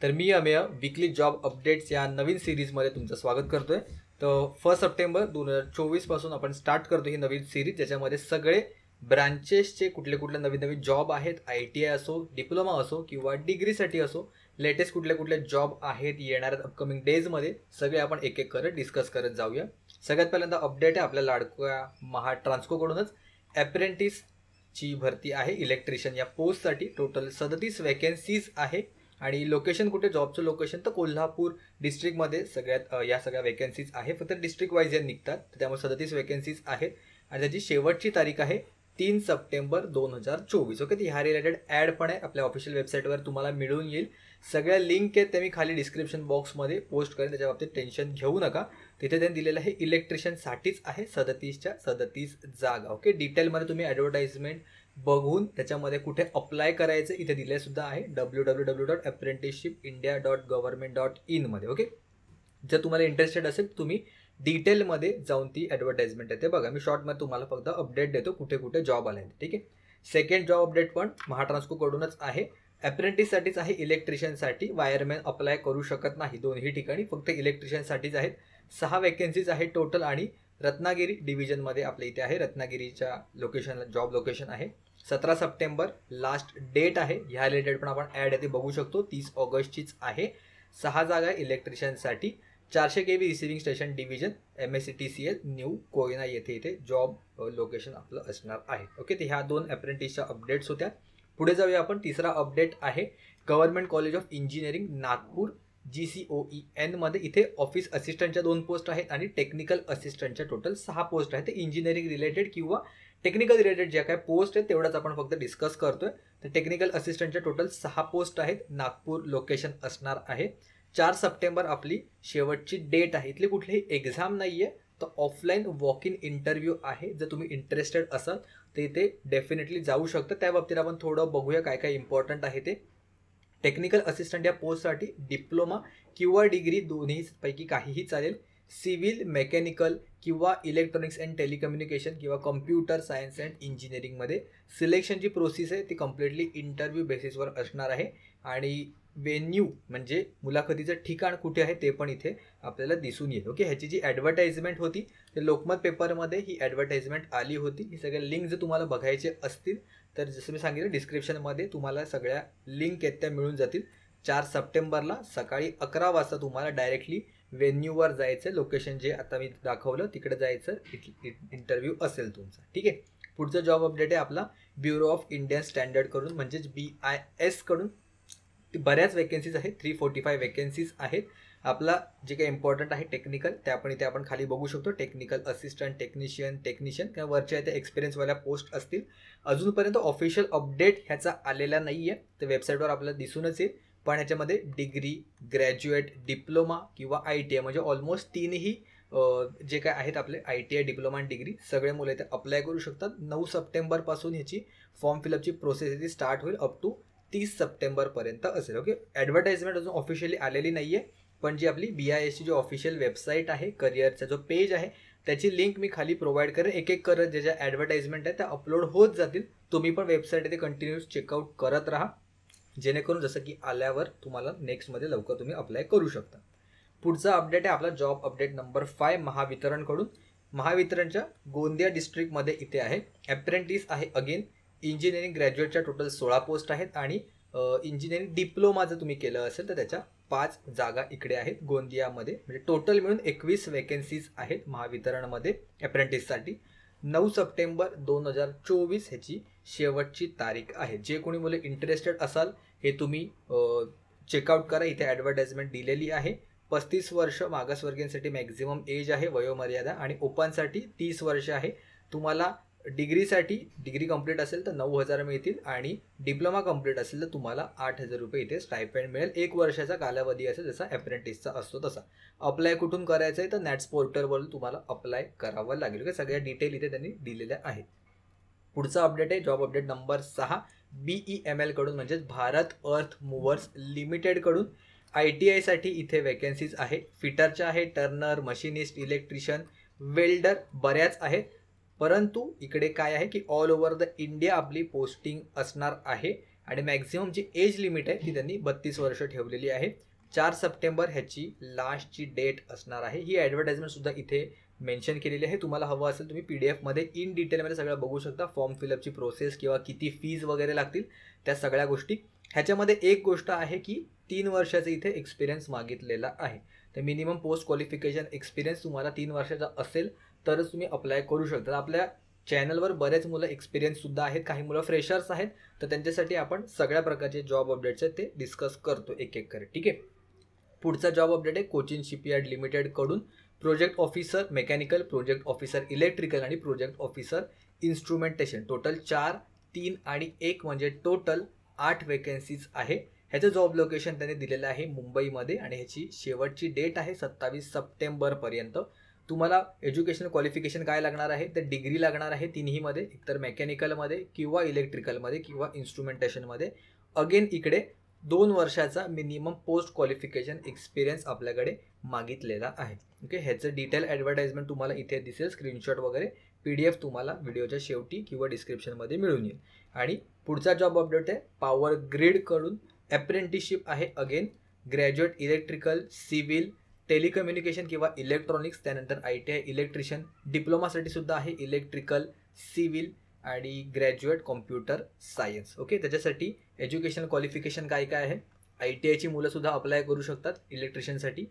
तर मी Amey weekly job updates या नवीन सिरीजमध्ये तुमचं स्वागत करतोय. तर 1 सप्टेंबर 2024 पासून आपण स्टार्ट करतो ही नवीन सिरीज, ज्याच्यामध्ये सगळे ब्रांचेसचे कुठले कुठले नवीन नवीन जॉब आहेत, ITI असो, डिप्लोमा असो किंवा डिग्रीसाठी असो, लेटेस्ट कुठले कुठले जॉब आहेत येणाऱ्या अपकमिंग डेजमध्ये सगळे आपण एक एक करत डिस्कस करत जाऊया. सगळ्यात पहिल्यांदा अपडेट आहे आपल्या लाडक्या महाट्रान्सकोकडूनच ची भरती आहे इलेक्ट्रिशियन या पोस्टसाठी. टोटल 37 वॅकन्सीज आहे आणि लोकेशन कुठे, जॉबचं लोकेशन तर कोल्हापूर डिस्ट्रिक्टमध्ये सगळ्यात या सगळ्या वॅकन्सीज आहे. फक्त डिस्ट्रिक्ट वाईज या निघतात, त्यामुळे 37 वॅकन्सीज आहेत आणि त्याची शेवटची तारीख आहे 3 सप्टेंबर 2024. ओके, ह्या रिलेटेड ॲड पण आहे आपल्या ऑफिशियल वेबसाईटवर, तुम्हाला मिळून येईल. सगळ्या लिंक आहेत त्या मी खाली डिस्क्रिप्शन बॉक्समध्ये पोस्ट करेन, त्याच्या बाबतीत टेन्शन घेऊ नका. तिथे त्यांनी दिलेलं आहे इलेक्ट्रिशियनसाठीच आहे 37च्या 37 जागा. ओके, डिटेलमध्ये तुम्ही ॲडव्हर्टाइजमेंट बघून त्याच्यामध्ये कुठे अप्लाय करायचं इथे दिले सुद्धा आहे www.apprenticeshipindia.government.in मध्ये. ओके, जर तुम्हाला इंटरेस्टेड असेल तुम्ही डिटेलमध्ये जाऊन ती ॲडव्हर्टाइजमेंट आहे ते बघा. मी शॉर्टमध्ये तुम्हाला फक्त अपडेट देतो कुठे कुठे जॉब आले. ठीक आहे, सेकंड जॉब अपडेट पण महाट्रान्सकोकडूनच आहे, अप्रेंटिससाठीच आहे. इलेक्ट्रिशियनसाठी वायरमॅन अप्लाय करू शकत नाही दोन्ही ठिकाणी, फक्त इलेक्ट्रिशियनसाठीच आहेत. 6 वॅकन्सीज आहेत टोटल आणि रत्नागिरी डिव्हिजनमध्ये आपल्या इथे आहे. रत्नागिरीच्या लोकेशनला जॉब लोकेशन आहे. 17 सप्टेंबर लास्ट डेट आहे. ह्या रिलेटेड पण आपण ॲड आहे ते बघू शकतो, 30 ऑगस्टचीच आहे. 6 जागा इलेक्ट्रिशियनसाठी. 400 kV receiving station division, MSCTCL new Koyna येथे जॉब लोकेशन आपलं असणार आहे. ओके, तर ह्या 2 अप्रेंटिसच्या अपडेट्स होत्या. पुढे जाऊया आपण. तिसरा अपडेट आहे government college of engineering Nagpur GCOEN मध्ये. इथे ऑफिस असिस्टंटच्या 2 पोस्ट आहेत आणि टेक्निकल असिस्टंटच्या टोटल 6 पोस्ट आहेत. ते इंजिनिअरिंग रिलेटेड किंवा टेक्निकल रिलेटेड ज्या काय पोस्ट आहेत तेवढाच आपण फक्त डिस्कस करतोय. तर टेक्निकल असिस्टंटच्या टोटल 6 पोस्ट आहेत. नागपूर लोकेशन असणार आहे. 4 सप्टेंबर आपली शेवटची डेट आहे. इथली कुठलीही एक्झाम नाही आहे, तर ऑफलाईन वॉक इन इंटरव्ह्यू आहे. जर तुम्ही इंटरेस्टेड असाल तर इथे डेफिनेटली जाऊ शकता. त्या बाबतीत आपण थोडं बघूया काय काय इम्पॉर्टंट आहे ते. टेक्निकल असिस्टंट या पोस्टसाठी डिप्लोमा किंवा डिग्री दोन्हीपैकी काहीही चालेल. सिव्हिल, मेकॅनिकल किंवा इलेक्ट्रॉनिक्स अँड टेलिकम्युनिकेशन किंवा कम्प्युटर सायन्स अँड इंजिनिअरिंगमध्ये सिलेक्शनची प्रोसेस आहे ती कम्प्लिटली इंटरव्ह्यू बेसिसवर असणार आहे. आणि वेन्यू म्हणजे मुलाखतीचं ठिकाण कुठे आहे ते पण इथे आपल्याला दिसून येईल. ओके, ह्याची जी ॲडव्हर्टाइजमेंट होती ते लोकमत पेपरमध्ये ही ॲडव्हर्टाइजमेंट आली होती. ही सगळे लिंक जर तुम्हाला बघायचे असतील तर जसं मी सांगितलं डिस्क्रिप्शनमध्ये तुम्हाला सगळ्या लिंक आहेत त्या मिळून जातील. 4 सप्टेंबरला सकाळी 11 वाजता तुम्हाला डायरेक्टली वेन्यूवर जायचं. लोकेशन जे आता मी दाखवलं तिकडे जायचं, इंटरव्ह्यू असेल तुमचा. ठीक आहे, पुढचा जॉब अपडेट आहे आपला ब्युरो ऑफ इंडियन स्टँडर्डकडून म्हणजेच BIS कडून. बऱ्याच वॅकन्सीज आहेत, 345 वॅकन्सीज आहेत. आपला जे काही इम्पॉर्टंट आहे टेक्निकल त्या पण इथे आपण खाली बघू शकतो. टेक्निकल असिस्टंट, टेक्निशियन किंवा वरच्या इथे एक्सपिरियन्सवाल्या पोस्ट असतील. अजूनपर्यंत ऑफिशियल अपडेट ह्याचा आलेला नाही आहे, तर वेबसाईटवर आपल्याला दिसूनच येईल. पण ह्याच्यामध्ये डिग्री, ग्रॅज्युएट, डिप्लोमा किंवा ITI म्हणजे ऑलमोस्ट 3ही जे काय आहेत आपले ITI, डिप्लोमा आणि डिग्री सगळे मुलं इथे अप्लाय करू शकतात. 9 सप्टेंबरपासून ह्याची फॉर्म फिलअपची प्रोसेस इथे स्टार्ट होईल, अप टू 30 सप्टेंबरपर्यंत असेल. ओके, ॲडव्हर्टाइजमेंट अजून ऑफिशियली आलेली नाही आहे, पण जी आपली BISची जो ऑफिशियल वेबसाईट आहे, करिअरचा जो पेज आहे त्याची लिंक मी खाली प्रोव्हाइड करेन. एक एक करत ज्या ज्या ॲडव्हर्टाइजमेंट आहेत त्या अपलोड होत जातील. तुम्ही पण वेबसाईट इथे कंटिन्यूस चेकआउट करत राहा, जेणेकरून जसं की आल्यावर तुम्हाला नेक्स्टमध्ये लवकर तुम्ही अप्लाय करू शकता. पुढचा अपडेट आहे आपला जॉब अपडेट नंबर 5 महावितरणकडून. महावितरणच्या गोंदिया डिस्ट्रिक्टमध्ये इथे आहे. अप्रेंटिस आहे अगेन. इंजिनिअरिंग ग्रॅज्युएटच्या टोटल 16 पोस्ट आहेत आणि इंजिनिअरिंग डिप्लोमा जर तुम्ही केलं असेल तर त्याच्या 5 जागा इकडे आहेत गोंदियामध्ये. म्हणजे टोटल मिळून 21 वॅकन्सीज आहेत महावितरणमध्ये अप्रेंटिससाठी. 9 सप्टेंबर 2024 ह्याची शेवटची तारीख आहे. जे कोणी मुले इंटरेस्टेड असाल हे तुम्ही चेकआउट करा. इथे ॲडव्हर्टाइजमेंट दिलेली आहे. 35 वर्ष मागासवर्गीयांसाठी मॅक्झिमम एज आहे, वयोमर्यादा, आणि ओपनसाठी 30 वर्ष आहे. तुम्हाला डिग्रीसाठी डिग्री कंप्लीट असेल तर 9,000 मिळतील आणि डिप्लोमा कंप्लीट असेल तर तुम्हाला 8,000 रुपये इथे स्टायपेंड मिळेल. 1 वर्षाचा कालावधी असेल जसा अप्रेंटिसचा असतो तसा. अप्लाय कुठून करायचं आहे तर नॅट्स पोर्टलवरून तुम्हाला अप्लाय करावं लागेल. ओके, सगळ्या डिटेल इथे त्यांनी दिलेल्या आहेत. पुढचा अपडेट आहे जॉब अपडेट नंबर 6 BEML कडून म्हणजेच भारत अर्थ मूव्हर्स लिमिटेडकडून. ITI साठी इथे वॅकन्सीज आहे. फिटरच्या आहे, टर्नर, मशिनिस्ट, इलेक्ट्रिशियन, वेल्डर बऱ्याच आहेत. परंतु इकडे काय आहे की ऑल ओव्हर द इंडिया आपली पोस्टिंग असणार आहे आणि मॅक्झिमम जी एज लिमिट आहे ती त्यांनी 32 वर्ष ठेवलेली आहे. 4 सप्टेंबर ह्याची लास्टची डेट असणार आहे. ही ॲडव्हर्टाइजमेंटसुद्धा इथे मेन्शन केलेली आहे. तुम्हाला हवं असेल तुम्ही PDF इन डिटेलमध्ये सगळं बघू शकता. फॉर्म फिलअपची प्रोसेस किंवा किती फीज वगैरे लागतील त्या सगळ्या गोष्टी. ह्याच्यामध्ये एक गोष्ट आहे की 3 वर्षाचा इथे एक्सपिरियन्स मागितलेला आहे. तर मिनिमम पोस्ट क्वालिफिकेशन एक्सपिरियन्स तुम्हाला 3 वर्षाचा असेल तरच तुम्ही अप्लाय करू शकता. आपल्या चॅनलवर बरेच मुलं एक्सपिरियन्ससुद्धा आहेत, काही मुलं फ्रेशर्स आहेत. तर त्यांच्यासाठी आपण सगळ्या प्रकारचे जॉब अपडेट्स आहेत ते डिस्कस करतो एक एक करत. ठीक आहे. पुढचा जॉब अपडेट आहे कोचिन शिपयार्ड लिमिटेडकडून project officer mechanical, project officer electrical आणि प्रोजेक्ट ऑफिसर इन्स्ट्रुमेंटेशन. टोटल 4, 3 आणि 1 म्हणजे टोटल 8 वेकेन्सीज आहे. ह्याचं जॉब लोकेशन त्याने दिलेलं आहे मुंबईमध्ये आणि ह्याची शेवटची डेट आहे 27 सप्टेंबरपर्यंत. तुम्हाला एज्युकेशनल क्वालिफिकेशन काय लागणार आहे तर डिग्री लागणार आहे तिन्हीमध्ये, एकतर मेकॅनिकलमध्ये किंवा इलेक्ट्रिकलमध्ये किंवा इन्स्ट्रुमेंटेशनमध्ये. अगेन इकडे 2 वर्षाचा मिनिमम पोस्ट क्वालिफिकेशन एक्सपिरियन्स आपल्याकडे मागितलेला आहे. ओके. ह्याचं डिटेल ॲडव्हर्टाइजमेंट तुम्हाला इथे दिसेल, स्क्रीनशॉट वगैरे PDF तुम्हाला व्हिडिओच्या शेवटी किंवा डिस्क्रिप्शनमध्ये मिळून येईल. आणि पुढचा जॉब अपडेट आहे पॉवर ग्रीडकडून अप्रेंटिसशिप आहे. Again graduate electrical, civil, telecommunication किंवा इलेक्ट्रॉनिक्स, त्यानंतर ITI इलेक्ट्रिशियन, डिप्लोमासाठी सुद्धा आहे इलेक्ट्रिकल, सिव्हिल आणि ग्रॅज्युएट कॉम्प्युटर सायन्स. ओके. त्याच्यासाठी एज्युकेशनल क्वालिफिकेशन काय काय आहे, ITIची मुलंसुद्धा अप्लाय करू शकतात इलेक्ट्रिशियनसाठी.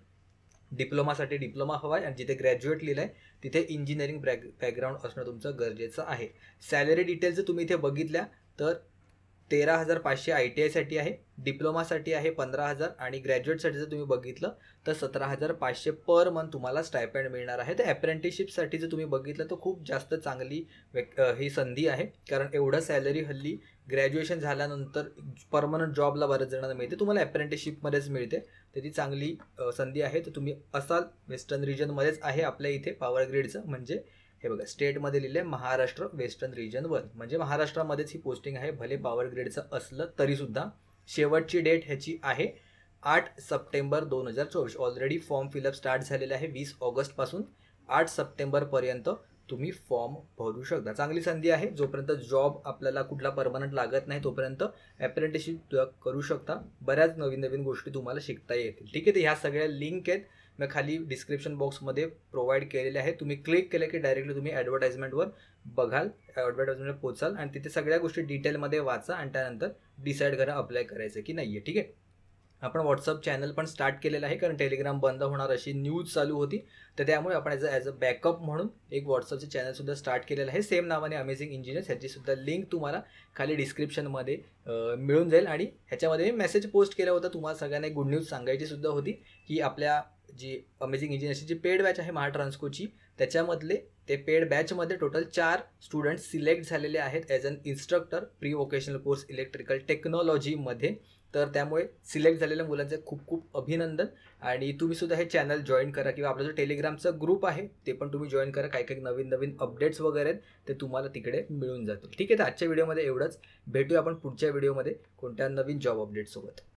डिप्लोमासाठी डिप्लोमा हवा आहे आणि जिथे ग्रॅज्युएट लिहिलं आहे तिथे इंजिनिअरिंग बॅकग्राऊंड असणं तुमचं गरजेचं आहे. सॅलरी डिटेल्स तुम्ही इथे बघितल्या तर 13,500 ITIसाठी आहे, डिप्लोमासाठी आहे 15,000 आणि ग्रॅज्युएटसाठी जर तुम्ही बघितलं तर 17,500 पर मंथ तुम्हाला स्टायपेंड मिळणार आहे. तर अप्रेंटिसशिपसाठी जर तुम्ही बघितलं तर खूप जास्त चांगली ही संधी आहे, कारण एवढं सॅलरी हल्ली ग्रॅज्युएशन झाल्यानंतर परमनंट जॉबला बऱ्याच जणांना मिळते, तुम्हाला अप्रेंटिसशिपमध्येच मिळते. तर ती चांगली संधी आहे. तर तुम्ही असाल वेस्टर्न रिजनमध्येच आहे आपल्या इथे पॉवर ग्रीडचं, म्हणजे हे बघा स्टेटमध्ये लिहिलं आहे महाराष्ट्र वेस्टर्न रिजन 1, म्हणजे महाराष्ट्रामध्येच ही पोस्टिंग आहे. भले पॉवर ग्रीडचं असलं तरीसुद्धा. शेवटची डेट ह्याची आहे 8 September 2024. Already form fill up start झालेलं आहे 20 ऑगस्टपासून 8 सप्टेंबरपर्यंत तुम्ही फॉर्म भरू शकता. चांगली संधी आहे. जोपर्यंत जॉब आपल्याला कुठला परमनंट लागत नाही तोपर्यंत अप्रेंटिसशिप करू शकता. बऱ्याच नवीन नवीन गोष्टी तुम्हाला शिकता येतील. ठीक आहे. तर ह्या सगळ्या लिंक आहेत मी खाली डिस्क्रिप्शन बॉक्समध्ये प्रोव्हाइड केलेले आहे. तुम्ही क्लिक केलं की डायरेक्टली तुम्ही ॲडव्हर्टाइजमेंटवर बघाल, ॲडव्हर्टाइजमेंटवर पोचाल आणि तिथे सगळ्या गोष्टी डिटेलमध्ये वाचा आणि त्यानंतर डिसाईड करा अप्लाय करायचं की नाही आहे. ठीक आहे. आपण व्हॉट्सअप चॅनल पण स्टार्ट केलेलं आहे, कारण टेलिग्राम बंद होणार अशी न्यूज चालू होती. तर त्यामुळे आपण ॲज अ बॅकअप म्हणून एक व्हॉट्सअपचं चॅनलसुद्धा स्टार्ट केलेलं आहे सेम नावाने अमेझिंग इंजिनियर्स. ह्याचीसुद्धा लिंक तुम्हाला खाली डिस्क्रिप्शनमध्ये मिळून जाईल. आणि ह्याच्यामध्ये मी मेसेज पोस्ट केला होता, तुम्हाला सगळ्यांना एक गुड न्यूज सांगायची सुद्धा होती की आपल्या जी अमेझिंग इंजिनियर्सची जी पेड बॅच आहे महाट्रान्सकोची, त्याच्यामधले ते पेड बॅचमध्ये टोटल 4 स्टुडंट्स सिलेक्ट झालेले आहेत as an instructor pre vocational course electrical टेक्नॉलॉजीमध्ये. तर त्यामुळे सिलेक्ट झालेल्या मुलांचे खूप खूप अभिनंदन. आणि तुम्हीसुद्धा हे चॅनल जॉईन करा किंवा आपला जो टेलिग्रामचा ग्रुप आहे ते पण तुम्ही जॉईन करा. काही काही नवीन नवीन अपडेट्स वगैरे आहेत ते तुम्हाला तिकडे मिळून जातील. ठीक आहे. तर आजच्या व्हिडिओमध्ये एवढंच. भेटूया आपण पुढच्या व्हिडिओमध्ये कोणत्या नवीन जॉब अपडेट्ससोबत.